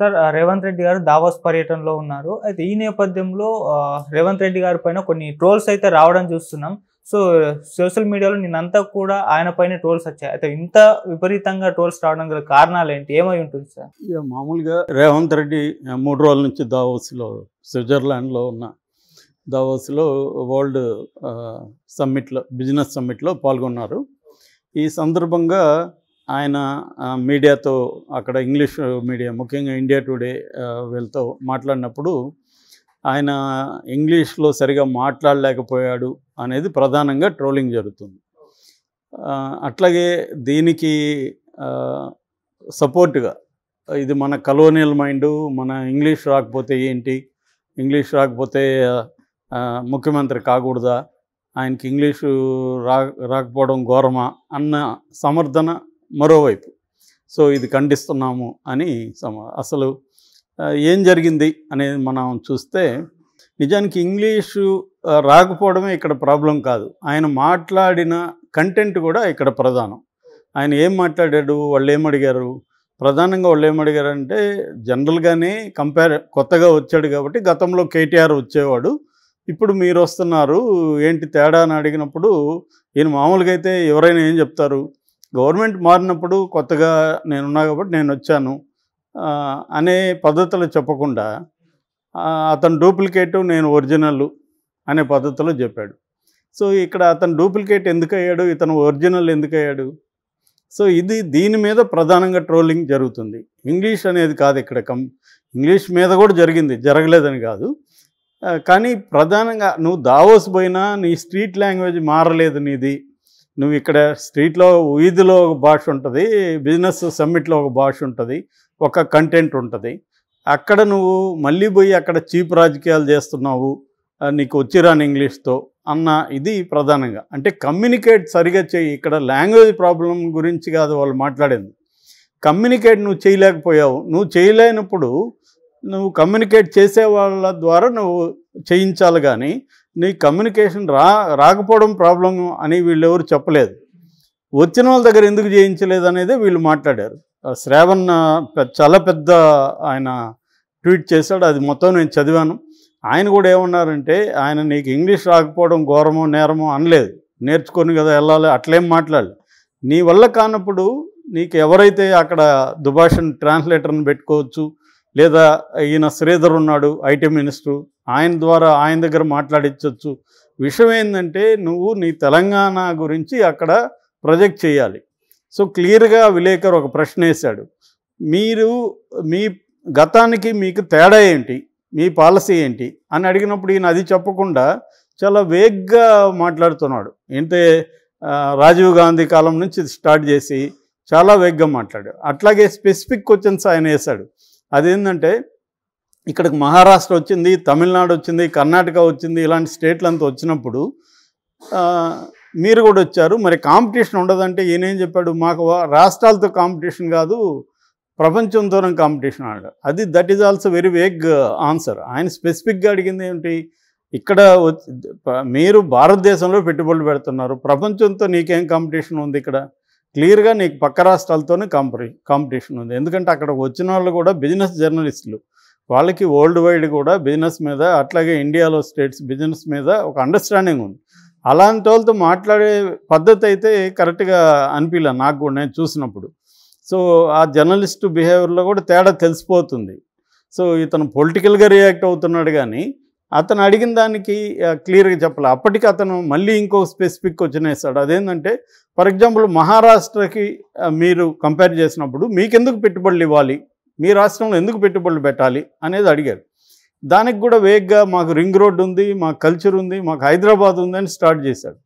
Sir Revanth Reddy గారు Davos పర్యటనలో ఉన్నారు. అయితే ఈ నేపథ్యంలో రేవంత్ రెడ్డి గారి పైన కొన్ని ట్రోల్స్ అయితే రావడం చూస్తున్నాం. సో సోషల్ మీడియాలో నిన్నంతా కూడా ఆయన పైన ట్రోల్స్ వచ్చాయి. అయితే ఇంత విపరీతంగా ట్రోల్స్ రావడం గల కారణాలేంటి? ఏమై ఉంటుంది సార్? ఇక మామూలుగా రేవంత్ రెడ్డి 3 రోజుల నుంచి దావోస్లో, స్విట్జర్లాండ్లో ఉన్న దావోస్లో వరల్డ్ సమ్మిట్లో, బిజినెస్ సమ్మిట్లో పాల్గొన్నారు. ఈ సందర్భంగా ఆయన మీడియాతో, అక్కడ ఇంగ్లీష్ మీడియా, ముఖ్యంగా ఇండియా టుడే వీళ్ళతో మాట్లాడినప్పుడు ఆయన ఇంగ్లీష్లో సరిగా మాట్లాడలేకపోయాడు అనేది ప్రధానంగా ట్రోలింగ్ జరుగుతుంది. అట్లాగే దీనికి సపోర్ట్గా ఇది మన కలోనియల్ మైండు, మన ఇంగ్లీష్ రాకపోతే ఏంటి, ఇంగ్లీష్ రాకపోతే ముఖ్యమంత్రి కాకూడదా, ఆయనకి ఇంగ్లీషు రాకపోవడం ఘోరమా అన్న సమర్థన మరోవైపు. సో ఇది ఖండిస్తున్నాము అని అసలు ఏం జరిగింది అనేది మనం చూస్తే, నిజానికి ఇంగ్లీషు రాకపోవడమే ఇక్కడ ప్రాబ్లం కాదు, ఆయన మాట్లాడిన కంటెంట్ కూడా ఇక్కడ ప్రధానం. ఆయన ఏం మాట్లాడాడు, వాళ్ళు ఏమడిగారు, ప్రధానంగా వాళ్ళు ఏమడిగారంటే, జనరల్గానే కొత్తగా వచ్చాడు కాబట్టి గతంలో కేటీఆర్ వచ్చేవాడు, ఇప్పుడు మీరు వస్తున్నారు ఏంటి తేడా అని అడిగినప్పుడు, ఈయన మామూలుగా అయితే ఎవరైనా ఏం చెప్తారు, గవర్నమెంట్ మారినప్పుడు కొత్తగా నేనున్నా కాబట్టి నేను వచ్చాను అనే పద్ధతులు చెప్పకుండా అతను డూప్లికేటు నేను ఒరిజినల్ అనే పద్ధతిలో చెప్పాడు. సో ఇక్కడ అతను డూప్లికేట్ ఎందుకు అయ్యాడు, ఇతను ఒరిజినల్ ఎందుకు అయ్యాడు? సో దీని మీద ప్రధానంగా ట్రోలింగ్ జరుగుతుంది. ఇంగ్లీష్ అనేది కాదు ఇక్కడ, ఇంగ్లీష్ మీద కూడా జరిగింది, జరగలేదని కాదు. కానీ ప్రధానంగా నువ్వు దావోస్ పోయినా నీ స్ట్రీట్ లాంగ్వేజ్ మారలేదు నీది. నువ్వు ఇక్కడ స్ట్రీట్లో, వీధిలో ఒక భాష ఉంటుంది, బిజినెస్ సమ్మిట్లో ఒక భాష ఉంటుంది, ఒక కంటెంట్ ఉంటుంది. అక్కడ నువ్వు మళ్ళీ పోయి అక్కడ చీప్ రాజకీయాలు చేస్తున్నావు, నీకు వచ్చిరాని ఇంగ్లీష్తో అన్న ఇది ప్రధానంగా. అంటే కమ్యూనికేట్ సరిగా చేయి. ఇక్కడ లాంగ్వేజ్ ప్రాబ్లం గురించి కాదు వాళ్ళు మాట్లాడేది, కమ్యూనికేట్ నువ్వు చేయలేకపోయావు. నువ్వు చేయలేనప్పుడు నువ్వు కమ్యూనికేట్ చేసే వాళ్ళ ద్వారా నువ్వు చేయించాలి, కానీ నీ కమ్యూనికేషన్ రాకపోవడం ప్రాబ్లం అని వీళ్ళెవరు చెప్పలేదు. వచ్చిన వాళ్ళ దగ్గర ఎందుకు చేయించలేదు అనేది వీళ్ళు మాట్లాడారు. శ్రావణ్ చాలా పెద్ద ఆయన ట్వీట్ చేశాడు, అది మొత్తం నేను చదివాను. ఆయన కూడా ఏమన్నారంటే, ఆయన నీకు ఇంగ్లీష్ రాకపోవడం ఘోరమో నేరమో అనలేదు, నేర్చుకొని కదా వెళ్ళాలి, అట్లేం మాట్లాడలేదు. నీ వల్ల కానప్పుడు నీకు ఎవరైతే అక్కడ దుభాషణ్ ట్రాన్స్లేటర్ని పెట్టుకోవచ్చు, లేదా ఈయన శ్రీధర్ ఉన్నాడు ఐటీ మినిస్టరు, ఆయన ద్వారా ఆయన దగ్గర మాట్లాడించవచ్చు. విషయం ఏంటంటే, నువ్వు నీ తెలంగాణ గురించి అక్కడ ప్రొజెక్ట్ చేయాలి. సో క్లియర్గా విలేకరు ఒక ప్రశ్న వేశాడు, మీరు మీ గతానికి మీకు తేడా ఏంటి, మీ పాలసీ ఏంటి అని అడిగినప్పుడు ఈయన అది చెప్పకుండా చాలా వేగ్గా మాట్లాడుతున్నాడు. అంటే రాజీవ్ గాంధీ కాలం నుంచి స్టార్ట్ చేసి చాలా వేగ్గా మాట్లాడాడు. అట్లాగే స్పెసిఫిక్ క్వశ్చన్స్ ఆయన వేశాడు. అదేంటంటే, ఇక్కడికి మహారాష్ట్ర వచ్చింది, తమిళనాడు వచ్చింది, కర్ణాటక వచ్చింది, ఇలాంటి స్టేట్లంతా వచ్చినప్పుడు మీరు కూడా వచ్చారు, మరి కాంపిటీషన్ ఉండదంటే ఈయన ఏం చెప్పాడు, మాకు రాష్ట్రాలతో కాంపిటీషన్ కాదు, ప్రపంచంతోనే కాంపిటీషన్ అన్నాడు. That is also very vague answer. ఆయన స్పెసిఫిక్గా అడిగింది ఏమిటి, ఇక్కడ మీరు భారతదేశంలో పెట్టుబడులు పెడుతున్నారు, ప్రపంచంతో నీకేం కాంపిటీషన్ ఉంది? ఇక్కడ క్లియర్గా నీకు పక్క రాష్ట్రాలతోనే కాంపిటీషన్ ఉంది. ఎందుకంటే అక్కడ వచ్చిన వాళ్ళు కూడా బిజినెస్ జర్నలిస్టులు, వాళ్ళకి వరల్డ్ వైడ్ కూడా బిజినెస్ మీద, అట్లాగే ఇండియాలో స్టేట్స్ బిజినెస్ మీద ఒక అండర్స్టాండింగ్ ఉంది. అలాంటి వాళ్ళతో మాట్లాడే పద్ధతి అయితే కరెక్ట్గా అనిపించలే నాకు కూడా నేను చూసినప్పుడు. సో ఆ జర్నలిస్టు బిహేవియర్లో కూడా తేడా తెలిసిపోతుంది. సో ఇతను పొలిటికల్గా రియాక్ట్ అవుతున్నాడు, కానీ అతను అడిగిన దానికి క్లియర్గా చెప్పాలి. అప్పటికి అతను మళ్ళీ ఇంకో స్పెసిఫిక్ క్వశ్చన్ వేస్తాడు. అదేంటంటే, ఫర్ ఎగ్జాంపుల్ మహారాష్ట్రకి మీరు కంపేర్ చేసినప్పుడు మీకెందుకు పెట్టుబడులు ఇవ్వాలి, మీ రాష్ట్రంలో ఎందుకు పెట్టుబడులు పెట్టాలి అనేది అడిగాడు. దానికి కూడా వేగ్గా మాకు రింగ్ రోడ్ ఉంది, మాకు కల్చర్ ఉంది, మాకు హైదరాబాద్ ఉందని స్టార్ట్ చేశాడు.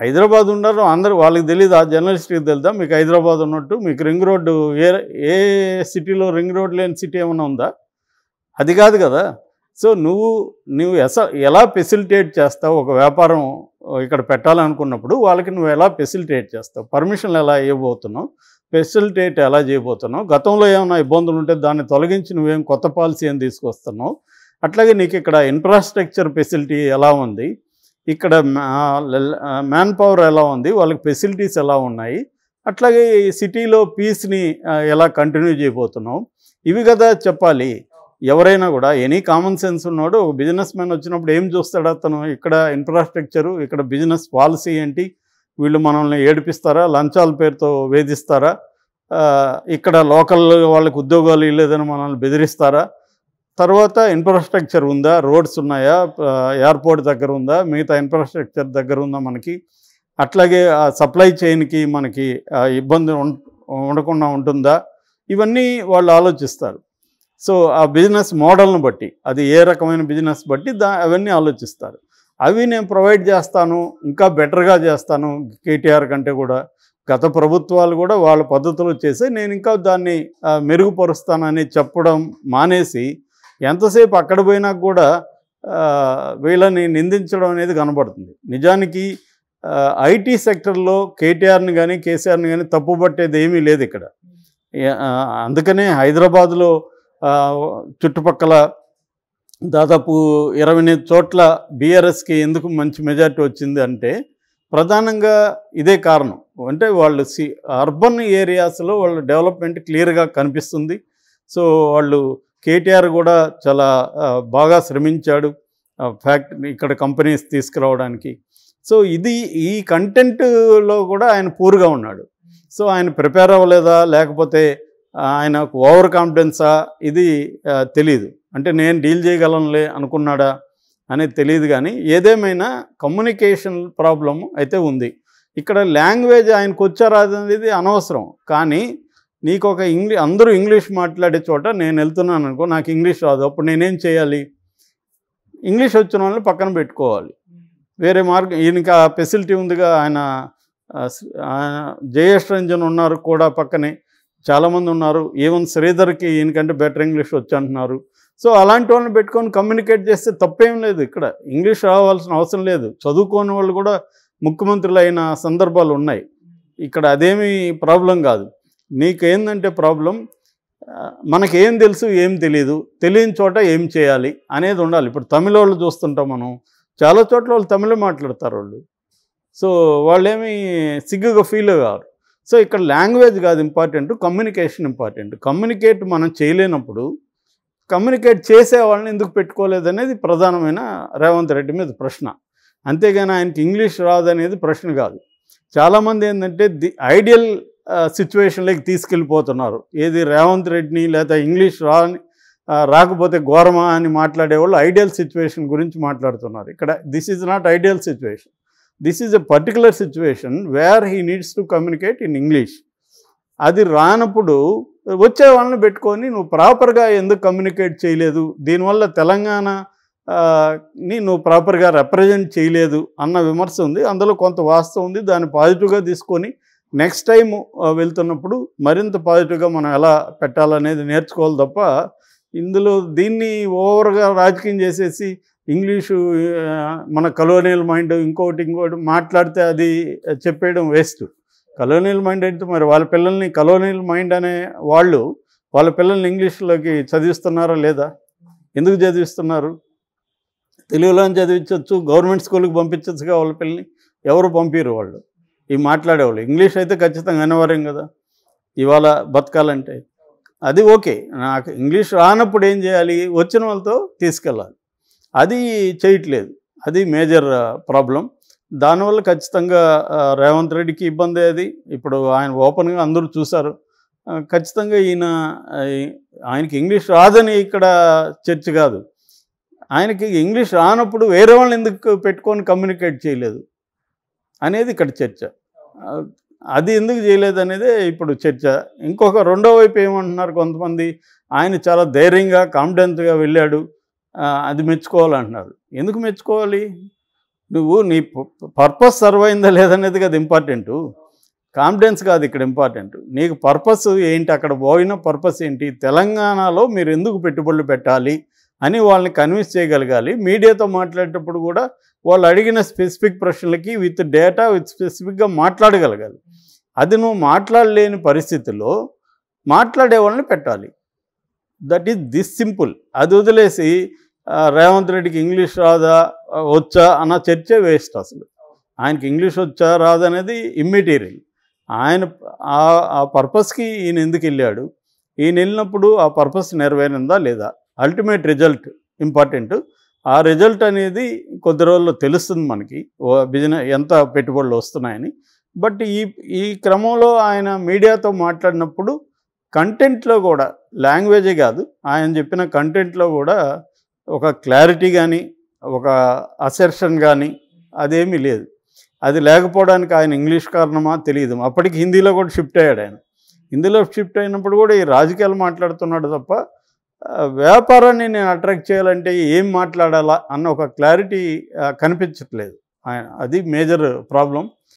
హైదరాబాద్ ఉన్నారు అందరూ, వాళ్ళకి తెలియదు, ఆ జర్నలిస్ట్కి తెలుదా మీకు హైదరాబాద్ ఉన్నట్టు? మీకు రింగ్ రోడ్డు ఏ సిటీలో రింగ్ రోడ్ లేని సిటీ ఏమైనా ఉందా? అది కాదు కదా. సో నువ్వు ఎలా ఫెసిలిటేట్ చేస్తావు, ఒక వ్యాపారం ఇక్కడ పెట్టాలనుకున్నప్పుడు వాళ్ళకి నువ్వు ఎలా ఫెసిలిటేట్ చేస్తావు, పర్మిషన్లు ఎలా ఇవ్వబోతున్నావు, ఫెసిలిటేట్ ఎలా చేయబోతున్నావు, గతంలో ఏమైనా ఇబ్బందులు ఉంటే దాన్ని తొలగించి నువ్వేం కొత్త పాలసీ ఏం తీసుకొస్తున్నావు, అట్లాగే నీకు ఇక్కడ ఇన్ఫ్రాస్ట్రక్చర్ ఫెసిలిటీ ఎలా ఉంది, ఇక్కడ మ్యాన్ పవర్ ఎలా ఉంది, వాళ్ళకి ఫెసిలిటీస్ ఎలా ఉన్నాయి, అట్లాగే ఈ సిటీలో పీస్ని ఎలా కంటిన్యూ చేయబోతున్నాం, ఇవి కదా చెప్పాలి. ఎవరైనా కూడా ఎనీ కామన్ సెన్స్ ఉన్నాడు ఒక బిజినెస్ మ్యాన్ వచ్చినప్పుడు ఏం చూస్తాడు అతను, ఇక్కడ ఇన్ఫ్రాస్ట్రక్చరు, ఇక్కడ బిజినెస్ పాలసీ ఏంటి, వీళ్ళు మనల్ని ఏడిపిస్తారా, లంచాల పేరుతో వేధిస్తారా, ఇక్కడ లోకల్ వాళ్ళకి ఉద్యోగాలు ఇవ్వలేదని మనల్ని బెదిరిస్తారా, తర్వాత ఇన్ఫ్రాస్ట్రక్చర్ ఉందా, రోడ్స్ ఉన్నాయా, ఎయిర్పోర్ట్ దగ్గర ఉందా, మిగతా ఇన్ఫ్రాస్ట్రక్చర్ దగ్గర ఉందా మనకి, అట్లాగే సప్లై చైన్కి మనకి ఇబ్బంది ఉండకుండా ఉంటుందా, ఇవన్నీ వాళ్ళు ఆలోచిస్తారు. సో ఆ బిజినెస్ మోడల్ని బట్టి, అది ఏ రకమైన బిజినెస్ బట్టి అవన్నీ ఆలోచిస్తారు. అవి నేను ప్రొవైడ్ చేస్తాను, ఇంకా బెటర్గా చేస్తాను కేటీఆర్ కంటే కూడా. గత ప్రభుత్వాలు కూడా వాళ్ళ పద్ధతులు చేసి నేను ఇంకా దాన్ని మెరుగుపరుస్తానని చెప్పడం మానేసి ఎంతసేపు అక్కడ పోయినా కూడా వీళ్ళని నిందించడం అనేది కనబడుతుంది. నిజానికి ఐటీ సెక్టర్లో కేటీఆర్ని కానీ కేసీఆర్ని కానీ తప్పుపట్టేది ఏమీ లేదు ఇక్కడ. అందుకనే హైదరాబాద్లో చుట్టుపక్కల దాదాపు 28 చోట్ల బీఆర్ఎస్కి ఎందుకు మంచి మెజార్టీ వచ్చింది అంటే ప్రధానంగా ఇదే కారణం. అంటే వాళ్ళు అర్బన్ ఏరియాస్లో వాళ్ళ డెవలప్మెంట్ క్లియర్గా కనిపిస్తుంది. సో వాళ్ళు కేటీఆర్ కూడా చాలా బాగా శ్రమించాడు ఫ్యాక్టరీ ఇక్కడ కంపెనీస్ తీసుకురావడానికి. సో ఈ కంటెంట్లో కూడా ఆయన పూర్గా ఉన్నాడు. సో ఆయన ప్రిపేర్ అవ్వలేదా లేకపోతే ఆయనకు ఓవర్ కాన్ఫిడెన్సా ఇది తెలీదు. అంటే నేను డీల్ చేయగలనులే అనుకున్నాడా అనేది తెలియదు. కానీ ఏదేమైనా కమ్యూనికేషన్ ప్రాబ్లం అయితే ఉంది. ఇక్కడ లాంగ్వేజ్ ఆయనకు వచ్చారా అనేది అనవసరం. కానీ నీకు ఒక అందరూ ఇంగ్లీష్ మాట్లాడే చోట నేను వెళ్తున్నాను అనుకో, నాకు ఇంగ్లీష్ రాదు, అప్పుడు నేనేం చేయాలి? ఇంగ్లీష్ వచ్చిన వాళ్ళని పక్కన పెట్టుకోవాలి. వేరే మార్గం, ఈయనకి ఆ ఫెసిలిటీ ఉందిగా. ఆయన జయేష్ రంజన్ ఉన్నారు కూడా పక్కనే, చాలామంది ఉన్నారు. ఈవెన్ శ్రీధర్కి ఈయనకంటే బెటర్ ఇంగ్లీష్ వచ్చి అంటున్నారు. సో అలాంటి వాళ్ళని పెట్టుకొని కమ్యూనికేట్ చేస్తే తప్పేం లేదు. ఇక్కడ ఇంగ్లీష్ రావాల్సిన అవసరం లేదు. చదువుకోని వాళ్ళు కూడా ముఖ్యమంత్రులు అయిన సందర్భాలు ఉన్నాయి. ఇక్కడ అదేమీ ప్రాబ్లం కాదు. నీకేందంటే ప్రాబ్లం, మనకేం తెలుసు ఏం తెలియదు, తెలియని చోట ఏం చేయాలి అనేది ఉండాలి. ఇప్పుడు తమిళ వాళ్ళు చూస్తుంటాం మనం, చాలా చోట్ల వాళ్ళు తమిళ మాట్లాడతారు వాళ్ళు. సో వాళ్ళేమీ సిగ్గుగా ఫీల్ కారు. సో ఇక్కడ లాంగ్వేజ్ కాదు ఇంపార్టెంట్, కమ్యూనికేషన్ ఇంపార్టెంట్. కమ్యూనికేట్ మనం చేయలేనప్పుడు కమ్యూనికేట్ చేసే వాళ్ళని ఎందుకు పెట్టుకోలేదనేది ప్రధానమైన రేవంత్ రెడ్డి మీద ప్రశ్న. అంతేగాని ఆయనకి ఇంగ్లీష్ రాదనేది ప్రశ్న కాదు. చాలామంది ఏంటంటే ఐడియల్ సిచ్యువేషన్లోకి తీసుకెళ్ళిపోతున్నారు. ఏది రేవంత్ రెడ్డిని లేదా ఇంగ్లీష్ రాకపోతే ఘోరమా అని మాట్లాడేవాళ్ళు ఐడియల్ సిచ్యువేషన్ గురించి మాట్లాడుతున్నారు. ఇక్కడ this is not ideal situation. This is a particular situation where he needs to communicate in English. అది రానప్పుడు వచ్చే వాళ్ళని పెట్టుకొని నువ్వు ప్రాపర్గా ఎందుకు కమ్యూనికేట్ చేయలేదు, దీనివల్ల తెలంగాణని నువ్వు ప్రాపర్గా రిప్రజెంట్ చేయలేదు అన్న విమర్శ ఉంది. అందులో కొంత వాస్తవం ఉంది. దాన్ని పాజిటివ్గా తీసుకొని నెక్స్ట్ టైం వెళ్తున్నప్పుడు మరింత పాజిటివ్గా మనం ఎలా పెట్టాలనేది నేర్చుకోవాలి తప్ప ఇందులో దీన్ని ఓవర్గా రాజకీయం చేసేసి ఇంగ్లీషు మన కలోనియల్ మైండ్ ఇంకోటి మాట్లాడితే అది చెప్పేయడం వేస్ట్. కలోనియల్ మైండ్ అయితే మరి వాళ్ళ పిల్లల్ని కలోనియల్ మైండ్ అనే వాళ్ళు వాళ్ళ పిల్లల్ని ఇంగ్లీష్లోకి చదివిస్తున్నారా లేదా? ఎందుకు చదివిస్తున్నారు? తెలుగులో చదివించవచ్చు, గవర్నమెంట్ స్కూల్కి పంపించచ్చుగా వాళ్ళ పిల్లల్ని. ఎవరు పంపిరు వాళ్ళు, ఈ మాట్లాడేవాళ్ళు. ఇంగ్లీష్ అయితే ఖచ్చితంగా అనివార్యం కదా ఇవాళ బతకాలంటే. అది ఓకే. నాకు ఇంగ్లీష్ రానప్పుడు ఏం చేయాలి? వచ్చిన వాళ్ళతో తీసుకెళ్ళాలి. అది చేయట్లేదు. అది మేజర్ ప్రాబ్లం. దానివల్ల ఖచ్చితంగా రేవంత్ రెడ్డికి ఇబ్బంది. అది ఇప్పుడు ఆయన ఓపెన్గా అందరూ చూశారు. ఖచ్చితంగా ఆయనకి ఇంగ్లీష్ రాదని ఇక్కడ చర్చ కాదు. ఆయనకి ఇంగ్లీష్ రానప్పుడు వేరే వాళ్ళని ఎందుకు పెట్టుకొని కమ్యూనికేట్ చేయలేదు అనేది ఇక్కడ చర్చ. అది ఎందుకు చేయలేదు అనేదే ఇప్పుడు చర్చ. ఇంకొక రెండో వైపు ఏమంటున్నారు కొంతమంది, ఆయన చాలా ధైర్యంగా కాన్ఫిడెంట్గా వెళ్ళాడు, అది మెచ్చుకోవాలంటున్నారు. ఎందుకు మెచ్చుకోవాలి? నువ్వు నీ పర్పస్ సర్వ్ అయిందా లేదనేది కదా ఇంపార్టెంటు. కాన్ఫిడెన్స్ కాదు ఇక్కడ ఇంపార్టెంట్. నీకు పర్పస్ ఏంటి, అక్కడ పోయిన పర్పస్ ఏంటి, తెలంగాణలో మీరు ఎందుకు పెట్టుబడులు పెట్టాలి అని వాళ్ళని కన్విన్స్ చేయగలగాలి. మీడియాతో మాట్లాడేటప్పుడు కూడా వాళ్ళు అడిగిన స్పెసిఫిక్ ప్రశ్నలకి విత్ డేటా విత్ స్పెసిఫిక్గా మాట్లాడగలగాలి. అది నువ్వు మాట్లాడలేని పరిస్థితుల్లో మాట్లాడే వాళ్ళని పెట్టాలి. That is this simple. అది వదిలేసి రేవంత్ రెడ్డికి ఇంగ్లీష్ రాదా వచ్చా అన్న చర్చే వేస్ట్. అసలు ఆయనకి ఇంగ్లీష్ వచ్చా రాదనేది ఇమ్మెటీరియల్. ఆయన ఆ పర్పస్కి ఈయన ఎందుకు వెళ్ళాడు, ఈయన వెళ్ళినప్పుడు ఆ పర్పస్ నెరవేరిందా లేదా, అల్టిమేట్ రిజల్ట్ ఇంపార్టెంట్. ఆ రిజల్ట్ అనేది కొద్ది రోజుల్లో తెలుస్తుంది మనకి, బిజినెస్ ఎంత పెట్టుబడులు వస్తున్నాయని. బట్ ఈ క్రమంలో ఆయన మీడియాతో మాట్లాడినప్పుడు కంటెంట్లో కూడా, లాంగ్వేజే కాదు, ఆయన చెప్పిన కంటెంట్లో కూడా ఒక క్లారిటీ కానీ ఒక అసెర్షన్ కానీ అదేమీ లేదు. అది లేకపోవడానికి ఆయన ఇంగ్లీష్ కారణమా తెలియదు. అప్పటికి హిందీలో కూడా షిఫ్ట్ అయ్యాడు ఆయన. హిందీలో షిఫ్ట్ అయినప్పుడు కూడా ఈ రాజకీయాలు మాట్లాడుతున్నాడు తప్ప వ్యాపారాన్ని నేను అట్రాక్ట్ చేయాలంటే ఏం మాట్లాడాలా అన్న ఒక క్లారిటీ కనిపించట్లేదు ఆయన. అది మేజర్ ప్రాబ్లం.